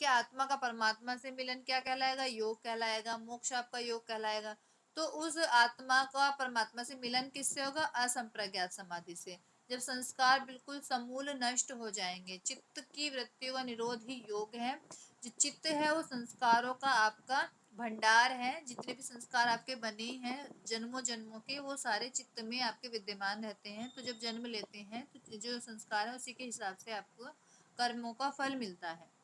ठीक है। आत्मा का परमात्मा से मिलन क्या कहलाएगा? योग कहलाएगा। मोक्ष आपका योग कहलाएगा। तो उस आत्मा का परमात्मा से मिलन किससे होगा? असंप्रज्ञात समाधि से। जब संस्कार बिल्कुल समूल नष्ट हो जाएंगे, चित्त की वृत्तियों का निरोध ही योग है। जो चित्त है वो संस्कारों का आपका भंडार है। जितने भी संस्कार आपके बने हैं जन्मों जन्मों के, वो सारे चित्त में आपके विद्यमान रहते हैं। तो जब जन्म लेते हैं तो जो संस्कार है उसी के हिसाब से आपको कर्मों का फल मिलता है।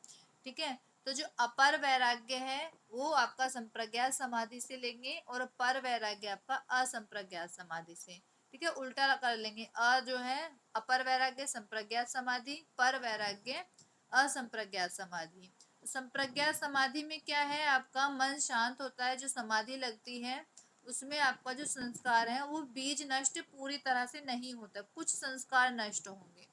ठीक है। तो जो अपर वैराग्य है वो आपका संप्रज्ञात समाधि से लेंगे और पर वैराग्य आपका असंप्रज्ञात समाधि से। ठीक है, उल्टा कर लेंगे। अ जो है अपर वैराग्य संप्रज्ञात समाधि, पर वैराग्य असंप्रज्ञात समाधि। संप्रज्ञात समाधि में क्या है? आपका मन शांत होता है। जो समाधि लगती है उसमें आपका जो संस्कार है वो बीज नष्ट पूरी तरह से नहीं होता, कुछ संस्कार नष्ट होंगे।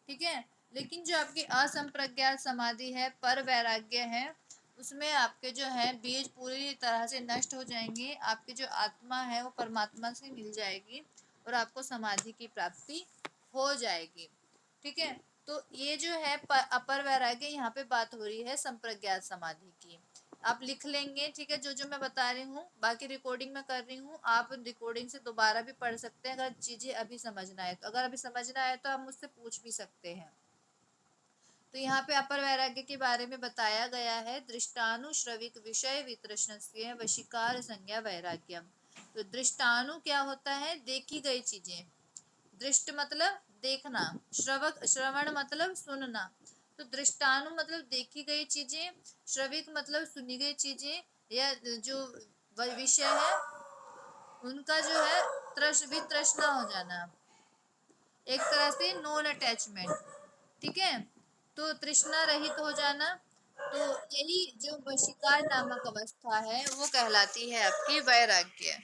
ठीक है। लेकिन जो आपकी असंप्रज्ञात समाधि है, पर वैराग्य है, उसमें आपके जो है बीज पूरी तरह से नष्ट हो जाएंगे। आपकी जो आत्मा है वो परमात्मा से मिल जाएगी और आपको समाधि की प्राप्ति हो जाएगी। ठीक है। तो ये जो है अपर वैराग्य, यहाँ पे बात हो रही है संप्रज्ञात समाधि की। आप लिख लेंगे। ठीक है, जो जो मैं बता रही हूँ बाकी रिकॉर्डिंग में कर रही हूँ, आप रिकॉर्डिंग से दोबारा भी पढ़ सकते हैं अगर चीजें अभी समझना है तो। अगर अभी समझना है तो आप मुझसे पूछ भी सकते हैं। तो यहाँ पे अपर वैराग्य के बारे में बताया गया है। दृष्टानुश्रविक विषय वितृष्णस्य वशीकार संज्ञा वैराग्यम। तो दृष्टानु क्या होता है? देखी गई चीजें। दृष्ट मतलब देखना, श्रवक श्रवण मतलब सुनना। तो दृष्टानु मतलब देखी गई चीजें, श्रविक मतलब सुनी गई चीजें, या जो विषय है उनका जो है वितृष्णा हो जाना, एक तरह से नॉन अटैचमेंट। ठीक है। तो तृष्णा रहित हो जाना। तो यही जो वशीकार नामक अवस्था है वो कहलाती है आपकी वैराग्य।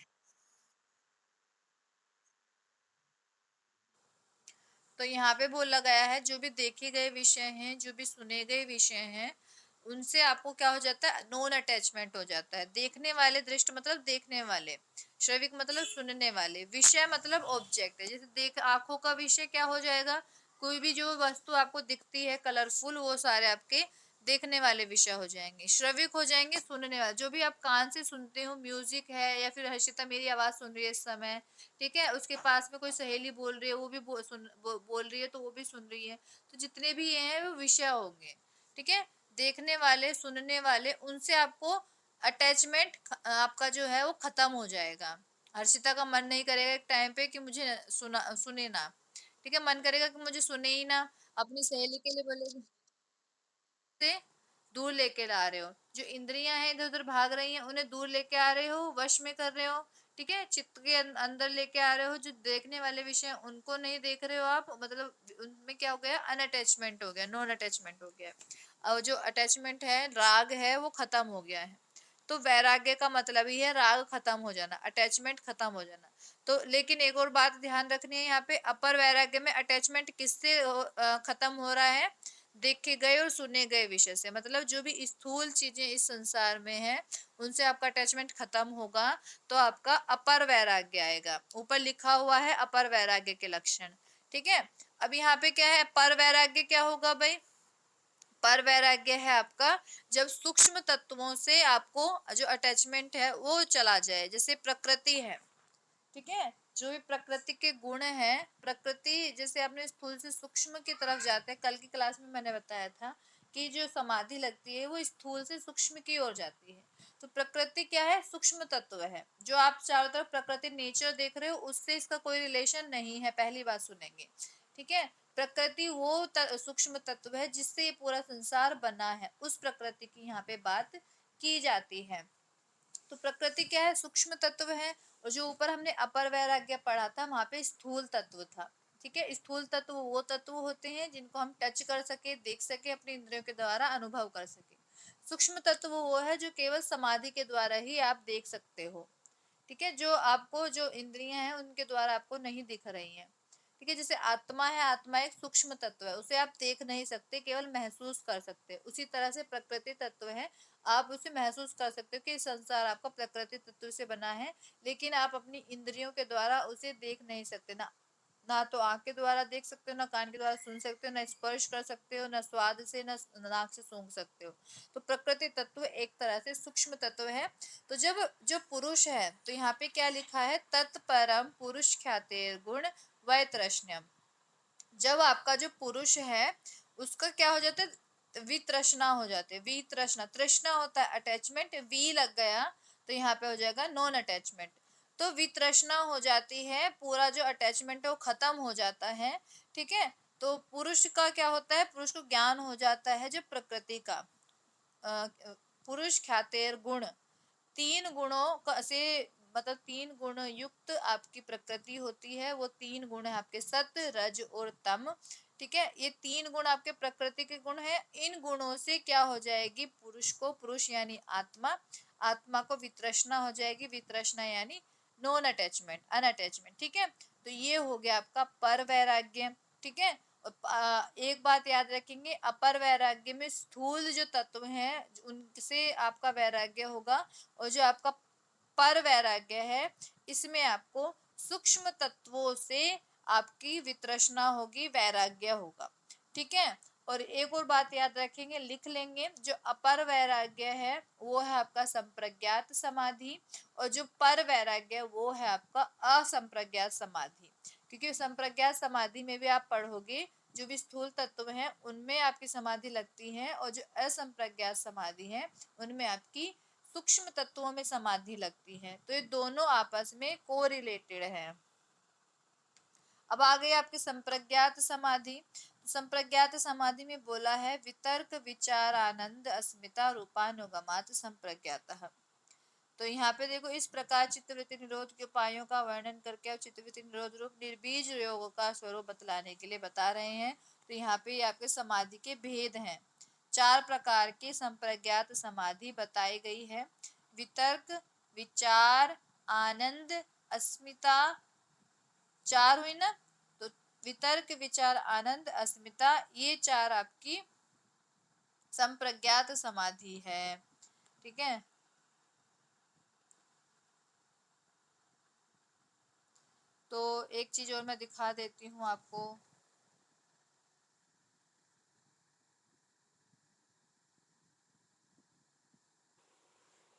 तो यहाँ पे बोला गया है जो भी देखे गए विषय हैं, जो भी सुने गए विषय हैं, उनसे आपको क्या हो जाता है? नॉन अटैचमेंट हो जाता है। देखने वाले, दृष्ट मतलब देखने वाले, श्रविक मतलब सुनने वाले, विषय मतलब ऑब्जेक्ट है। जैसे देख आंखों का विषय क्या हो जाएगा? कोई भी जो वस्तु आपको दिखती है कलरफुल, वो सारे आपके देखने वाले विषय हो जाएंगे। श्रविक हो जाएंगे सुनने वाले, जो भी आप कान से सुनते हो, म्यूजिक है या फिर हर्षिता मेरी आवाज सुन रही है इस समय, ठीक है, उसके पास में कोई सहेली बोल रही है, वो भी बोल रही है तो वो भी सुन रही है। तो जितने भी ये हैं वो विषय होंगे। ठीक है। देखने वाले, सुनने वाले, उनसे आपको अटैचमेंट आपका जो है वो खत्म हो जाएगा। हर्षिता का मन नहीं करेगा एक टाइम पे कि मुझे सुने ना। ठीक है, मन करेगा कि मुझे सुने ही ना। अपनी सहेली के लिए बोलेगी, से दूर लेके ला रहे हो। जो इंद्रियां हैं इधर उधर भाग रही हैं उन्हें दूर लेके आ रहे हो, वश में कर रहे हो। ठीक है, चित्त के अंदर लेके आ रहे हो। जो देखने वाले विषय उनको नहीं देख रहे हो आप, मतलब उनमें क्या हो गया? अनअटैचमेंट हो गया, नॉन अटैचमेंट हो गया। और जो अटैचमेंट है, राग है, वो खत्म हो गया है। तो वैराग्य का मतलब ही है राग खत्म हो जाना, अटैचमेंट खत्म हो जाना। तो लेकिन एक और बात ध्यान रखनी है यहाँ पे, अपर वैराग्य में अटैचमेंट किससे खत्म हो रहा है? देखे गए और सुने गए विषय से। मतलब जो भी स्थूल चीजें इस संसार में है उनसे आपका अटैचमेंट खत्म होगा तो आपका अपर वैराग्य आएगा। ऊपर लिखा हुआ है अपर वैराग्य के लक्षण। ठीक है। अब यहाँ पे क्या है? पर वैराग्य क्या होगा भाई? पर वैराग्य है आपका जब सूक्ष्म तत्वों से आपको जो अटैचमेंट है वो चला जाए। जैसे प्रकृति है, ठीक है, जो भी प्रकृति के गुण है, प्रकृति जैसे आपने स्थूल से सूक्ष्म की तरफ जाते हैं। कल की क्लास में मैंने बताया था कि जो समाधि लगती है वो स्थूल से सूक्ष्म की ओर जाती है। तो प्रकृति क्या है? सूक्ष्म तत्व है। जो आप चारों तरफ प्रकृति नेचर देख रहे हो उससे इसका कोई रिलेशन नहीं है, पहली बात सुनेंगे। ठीक है। प्रकृति वो सूक्ष्म तत्व है जिससे ये पूरा संसार बना है, उस प्रकृति की यहाँ पे बात की जाती है। तो प्रकृति क्या है? सूक्ष्म तत्व है। और जो ऊपर हमने अपर वैराग्य पढ़ा था वहां पे स्थूल तत्व था। ठीक है, स्थूल तत्व वो तत्व होते हैं जिनको हम टच कर सके, देख सके, अपने इंद्रियों के द्वारा अनुभव कर सके। सूक्ष्म तत्व वो है जो केवल समाधि के द्वारा ही आप देख सकते हो। ठीक है, जो आपको जो इंद्रियां हैं उनके द्वारा आपको नहीं दिख रही हैं। ठीक है, जैसे आत्मा है, आत्मा एक सूक्ष्म तत्व है, उसे आप देख नहीं सकते, केवल महसूस कर सकते। उसी तरह से प्रकृति तत्व है, आप उसे महसूस कर सकते हो कि संसार आपका प्रकृति तत्व से बना है, लेकिन आप अपनी इंद्रियों के द्वारा उसे देख नहीं सकते ना। ना तो आंख के द्वारा देख सकते हो, ना कान के द्वारा सुन सकते हो, ना स्पर्श कर सकते हो, ना स्वाद से, ना नाक से सूंघ सकते हो। तो प्रकृति तत्व एक तरह से सूक्ष्म तत्व है। तो जब जो पुरुष है, तो यहाँ पे क्या लिखा है, तत्परम पुरुष ख्यातेर गुण वैतृष्ण्यम। जब आपका जो पुरुष है उसका क्या हो जाता है, वितृष्णा हो जाती है। वितृष्णा, तृष्णा होता है अटैचमेंट, वी लग गया तो यहाँ पे हो जाएगा नॉन अटैचमेंट। तो वितृष्णा हो जाती है, पूरा जो अटैचमेंट है वो खत्म हो जाता है। ठीक है, तो पुरुष का क्या होता है, पुरुष को ज्ञान हो जाता है जो प्रकृति का। पुरुष ख्यातेर गुण, तीन गुणों का से मतलब तीन गुण युक्त आपकी प्रकृति होती है। वो तीन गुण है आपके सत्व, रज और तम। ठीक है, ये तीन गुण आपके प्रकृति के गुण है। इन गुणों से क्या हो जाएगी, पुरुष को, पुरुष यानी आत्मा, आत्मा को वितृष्णा हो जाएगी। वितृष्णा यानी नॉन अटैचमेंट, अनअटैचमेंट। ठीक है, तो ये हो गया आपका पर वैराग्य। ठीक है, एक बात याद रखेंगे, अपर वैराग्य में स्थूल जो तत्व हैं उनसे आपका वैराग्य होगा, और जो आपका पर वैराग्य है इसमें आपको सूक्ष्म तत्वों से आपकी वितृष्णा होगी, वैराग्य होगा। ठीक है, और एक और बात याद रखेंगे, लिख लेंगे, जो अपर वैराग्य है वो है आपका संप्रज्ञात समाधि, और जो पर वैराग्य है वो है आपका असंप्रज्ञात समाधि। क्योंकि संप्रज्ञात समाधि में भी आप पढ़ोगे जो भी स्थूल तत्व हैं उनमें आपकी समाधि लगती है, और जो असंप्रज्ञात समाधि है उनमें आपकी सूक्ष्म तत्वों में समाधि लगती है। तो ये दोनों आपस में कोरिलेटेड है। अब आ गई आपकी संप्रज्ञात समाधि। संप्रज्ञात समाधि में बोला है वितर्क विचार आनंद अस्मिता रूपानुगमात संप्रज्ञातः। तो यहाँ पे देखो, इस प्रकार चित्तवृत्ति निरोध के उपायों का वर्णन करके और चित्तवृत्ति निरोध रूप निर्बीज योग का स्वरूप बतलाने के लिए बता रहे हैं। तो यहाँ पे आपके समाधि के भेद हैं। चार प्रकार की संप्रज्ञात समाधि बताई गई है। वितर्क, विचार, आनंद, अस्मिता, चार हुई ना। तो वितर्क, विचार, आनंद, अस्मिता, ये चार आपकी संप्रज्ञात समाधि है। ठीक है, तो एक चीज और मैं दिखा देती हूँ आपको।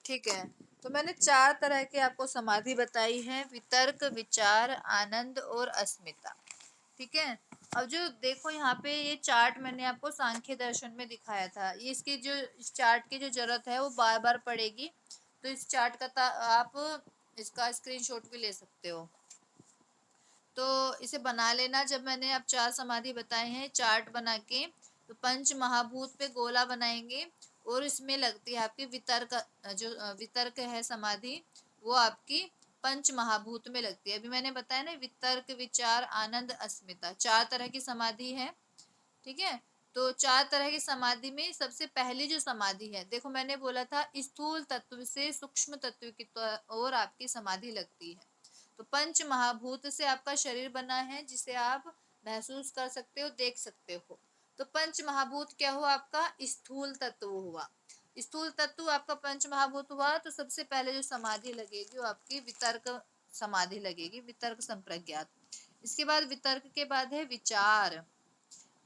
ठीक है, तो मैंने चार तरह की आपको समाधि बताई है, वितर्क, विचार, आनंद और अस्मिता। ठीक है, अब जो देखो यहाँ पे ये चार्ट मैंने आपको सांख्य दर्शन में दिखाया था, ये इसकी जो इस चार्ट की जो जरूरत है वो बार बार पड़ेगी। तो इस चार्ट का आप इसका स्क्रीनशॉट भी ले सकते हो। तो इसे बना लेना। जब मैंने अब चार समाधि बताए हैं चार्ट बना के, तो पंच महाभूत पे गोला बनाएंगे, और इसमें लगती है आपकी वितर्क, जो वितर्क है समाधि वो आपकी पंच महाभूत में लगती है। अभी मैंने बताया ना, वितर्क, विचार, आनंद, अस्मिता, चार तरह की समाधि है। ठीक है, तो चार तरह की समाधि में सबसे पहली जो समाधि है, देखो मैंने बोला था स्थूल तत्व से सूक्ष्म तत्व की ओर आपकी समाधि लगती है। तो पंच महाभूत से आपका शरीर बना है जिसे आप महसूस कर सकते हो, देख सकते हो। तो पंच महाभूत क्या हुआ, आपका स्थूल तत्व हुआ। स्थूल तत्व आपका पंच महाभूत हुआ, तो सबसे पहले जो समाधि लगेगी वो आपकी वितर्क समाधि लगेगी, वितर्क संप्रज्ञात। इसके बाद वितर्क के बाद है विचार।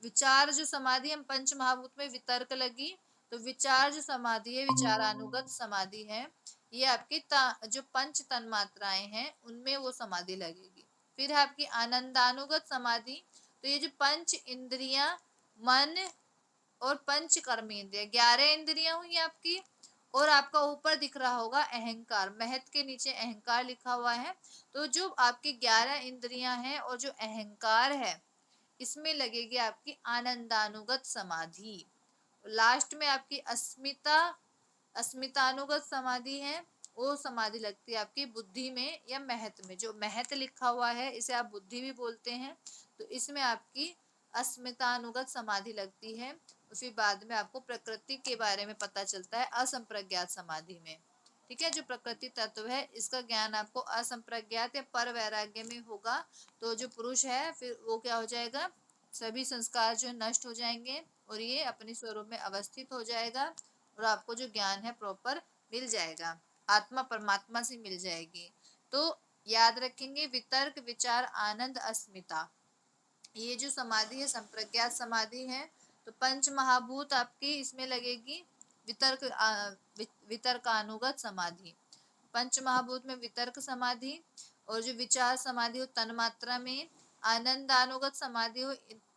विचार जो समाधि हम पंच महाभूत में वितर्क लगी, तो विचार जो समाधि है, विचारानुगत समाधि है, ये आपकी जो पंच तन मात्राएं हैं उनमें वो समाधि लगेगी। फिर है आपकी आनंदानुगत समाधि। तो ये जो पंच इंद्रियां, मन और पंच कर्मेंद्रिय, 11 इंद्रियां हुई आपकी, और आपका ऊपर दिख रहा होगा अहंकार, महत के नीचे अहंकार लिखा हुआ है। तो जो आपकी 11 इंद्रियां हैं और जो अहंकार है, इसमें लगेगी आपकी आनंदानुगत समाधि। लास्ट में आपकी अस्मिता, अस्मितानुगत समाधि है, वो समाधि लगती है आपकी बुद्धि में या महत में। जो महत लिखा हुआ है इसे आप बुद्धि भी बोलते हैं। तो इसमें आपकी अस्मितानुगत समाधि लगती है। उसी बाद में आपको प्रकृति के बारे में पता चलता है असंप्रज्ञात समाधि में। ठीक है, जो प्रकृति तत्व है इसका ज्ञान आपको असंप्रज्ञात या पर वैराग्य में होगा। तो जो पुरुष है फिर वो क्या हो जाएगा, सभी संस्कार जो नष्ट हो जाएंगे और ये अपने स्वरूप में अवस्थित हो जाएगा, और आपको जो ज्ञान है प्रॉपर मिल जाएगा, आत्मा परमात्मा से मिल जाएगी। तो याद रखेंगे, वितर्क, विचार, आनंद, अस्मिता, ये जो समाधि है संप्रज्ञात समाधि है। तो पंच महाभूत आपकी इसमें लगेगी वितर्क वितर्कानुगत समाधि। पंच महाभूत में वितर्क समाधि, और जो विचार समाधि हो तन्मात्रा में, आनंदानुगत समाधि हो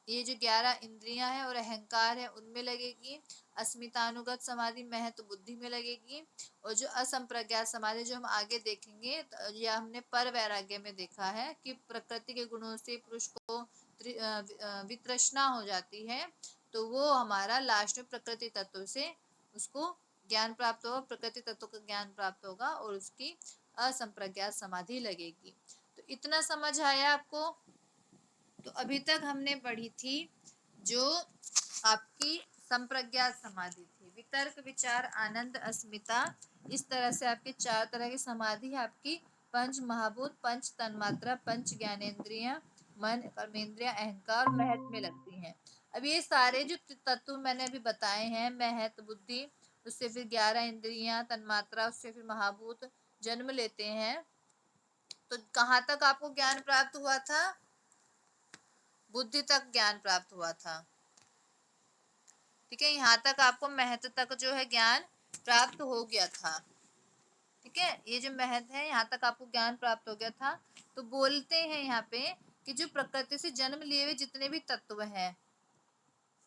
ये जो 11 इंद्रियां हैं और अहंकार है उनमें लगेगी, अस्मितानुगत समाधि महत्व बुद्धि में लगेगी, और जो असंप्रज्ञात समाधि जो हम आगे देखेंगे या हमने पर वैराग्य में देखा है कि प्रकृति के गुणों से पुरुष को वितृष्णा हो जाती है, तो वो हमारा लास्ट में प्रकृति तत्व से उसको ज्ञान प्राप्त होगा, प्रकृति तत्व का ज्ञान प्राप्त होगा और उसकी असंप्रज्ञात समाधि लगेगी। तो इतना समझ आया आपको? तो अभी तक हमने पढ़ी थी जो आपकी संप्रज्ञात समाधि थी, वितर्क, विचार, आनंद, अस्मिता, इस तरह से आपकी 4 तरह की समाधि है आपकी पंच महाभूत, पंच तन्मात्रा, पंच ज्ञानेन्द्रिया, मन, कर्मेंद्रिया, अहंकार, महत में लगती हैं। अब ये सारे जो तत्व मैंने अभी बताए हैं, महत, बुद्धि, उससे फिर 11 इंद्रियां, तन्मात्रा, उससे फिर महाभूत जन्म लेते हैं। तो कहाँ तक आपको ज्ञान प्राप्त हुआ था? बुद्धि तक ज्ञान प्राप्त हुआ था। ठीक है, यहाँ तक आपको महत्व तक जो है ज्ञान प्राप्त हो गया था। ठीक है, ये जो महत्व है यहाँ तक आपको ज्ञान प्राप्त हो गया था। तो बोलते हैं यहाँ पे कि जो प्रकृति से जन्म लिए हुए जितने भी तत्व हैं,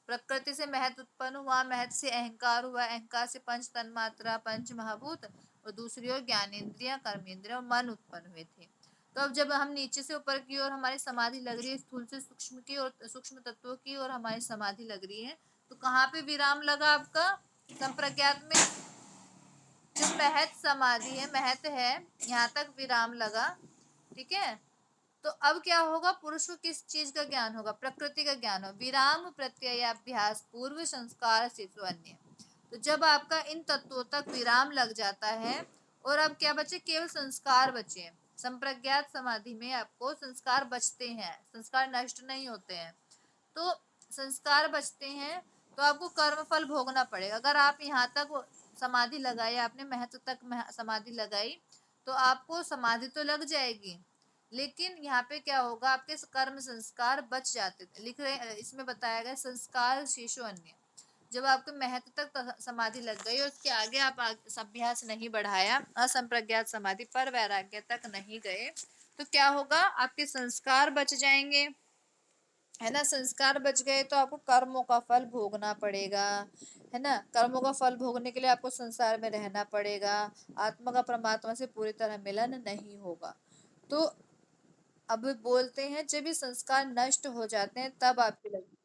प्रकृति से महत्व उत्पन्न हुआ, महत्व से अहंकार हुआ, अहंकार से पंच तन्मात्रा, पंच महाभूत, और दूसरी ओर ज्ञानेन्द्रिया, कर्मेंद्रिया और मन उत्पन्न हुए थे। तो अब जब हम नीचे से ऊपर की ओर हमारी समाधि लग रही है, स्थूल से सूक्ष्म की और सूक्ष्म तत्वों की और हमारी समाधि लग रही है, तो कहाँ पे विराम लगा आपका? संप्रज्ञात में जो महत समाधि है, महत है, यहाँ तक विराम लगा। ठीक है, तो अब क्या होगा? पुरुष को किस चीज का ज्ञान होगा? प्रकृति का ज्ञान हो। विराम प्रत्ययाभ्यास पूर्व संस्कार शिशु अन्य। तो जब आपका इन तत्वों तक विराम लग जाता है और अब क्या बचे? केवल संस्कार बचे। संप्रज्ञात समाधि में आपको संस्कार बचते हैं, संस्कार नष्ट नहीं होते हैं। तो संस्कार बचते हैं तो आपको कर्म फल भोगना पड़ेगा। अगर आप यहाँ तक समाधि लगाई, आपने महत्व तक समाधि लगाई, तो आपको समाधि तो लग जाएगी, लेकिन यहाँ पे क्या होगा? आपके कर्म संस्कार बच जाते थे। लिख रहे इसमें बताया गया संस्कार शेषो अन्य। जब आपके महत्व तक समाधि लग गई और उसके आगे आप अभ्यास नहीं बढ़ाया, असंप्रज्ञात समाधि पर वैराग्य तक नहीं गए, तो क्या होगा? आपके संस्कार बच जाएंगे, है ना। संस्कार बच गए तो आपको कर्मों का फल भोगना पड़ेगा, है ना। कर्मों का फल भोगने के लिए आपको संसार में रहना पड़ेगा, आत्मा का परमात्मा से पूरी तरह मिलन नहीं होगा। तो अब बोलते हैं जब ये संस्कार नष्ट हो जाते हैं तब आपकी लगती है।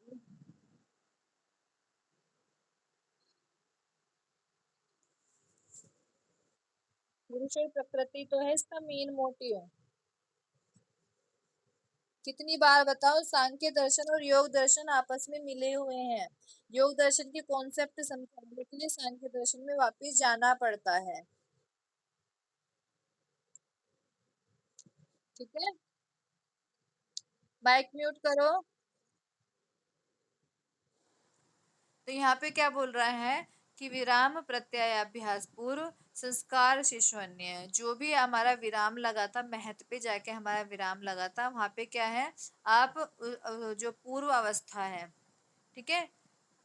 पुरुष और प्रकृति तो है इसका मेन मोटिव। कितनी बार बताओ, सांख्य दर्शन और योग दर्शन आपस में मिले हुए हैं। योग दर्शन के कॉन्सेप्ट समझने के लिए सांख्य दर्शन में वापस जाना पड़ता है। ठीक है, माइक म्यूट करो। तो यहाँ पे क्या बोल रहा है कि विराम प्रत्ययाभ्यास पूर्व संस्कार शिशुन्य। जो भी हमारा विराम लगा था, महत्व पे जाके हमारा विराम लगा था, वहां पे क्या है? आप जो पूर्व अवस्था है, ठीक है,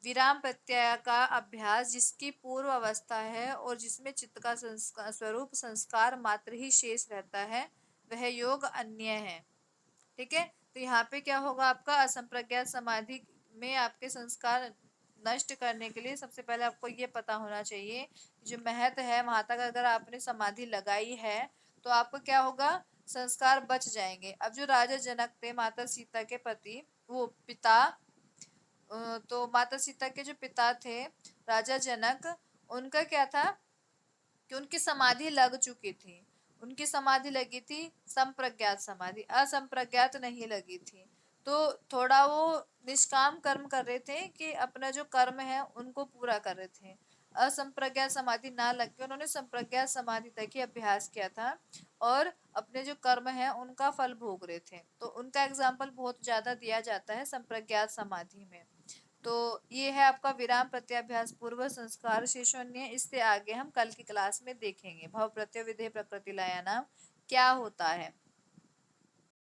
विराम प्रत्यय का अभ्यास जिसकी पूर्व अवस्था है और जिसमें चित्त का संस्कार स्वरूप संस्कार मात्र ही शेष रहता है, वह योग अन्य है। ठीक है, तो यहाँ पे क्या होगा? आपका असंप्रज्ञात समाधि में आपके संस्कार नष्ट करने के लिए सबसे पहले आपको ये पता होना चाहिए, जो महत है वहां तक अगर आपने समाधि लगाई है तो आपको क्या होगा? संस्कार बच जाएंगे। अब जो राजा जनक थे माता सीता के पति, वो पिता, तो माता सीता के जो पिता थे राजा जनक, उनका क्या था कि उनकी समाधि लग चुकी थी। उनकी समाधि लगी थी संप्रज्ञात समाधि, असंप्रज्ञात नहीं लगी थी। तो थोड़ा वो निष्काम कर्म कर रहे थे कि अपना जो कर्म है उनको पूरा कर रहे थे। असंप्रज्ञात समाधि ना लग के उन्होंने संप्रज्ञात समाधि तक ही अभ्यास किया था और अपने जो कर्म है उनका फल भोग रहे थे। तो उनका एग्जाम्पल बहुत ज्यादा दिया जाता है संप्रज्ञात समाधि में। तो ये है आपका विराम प्रत्याभ्यास पूर्व संस्कार शेषोन्य। इससे आगे हम कल की क्लास में देखेंगे भव प्रत्यय विधेय प्रकृति लया नाम क्या होता है।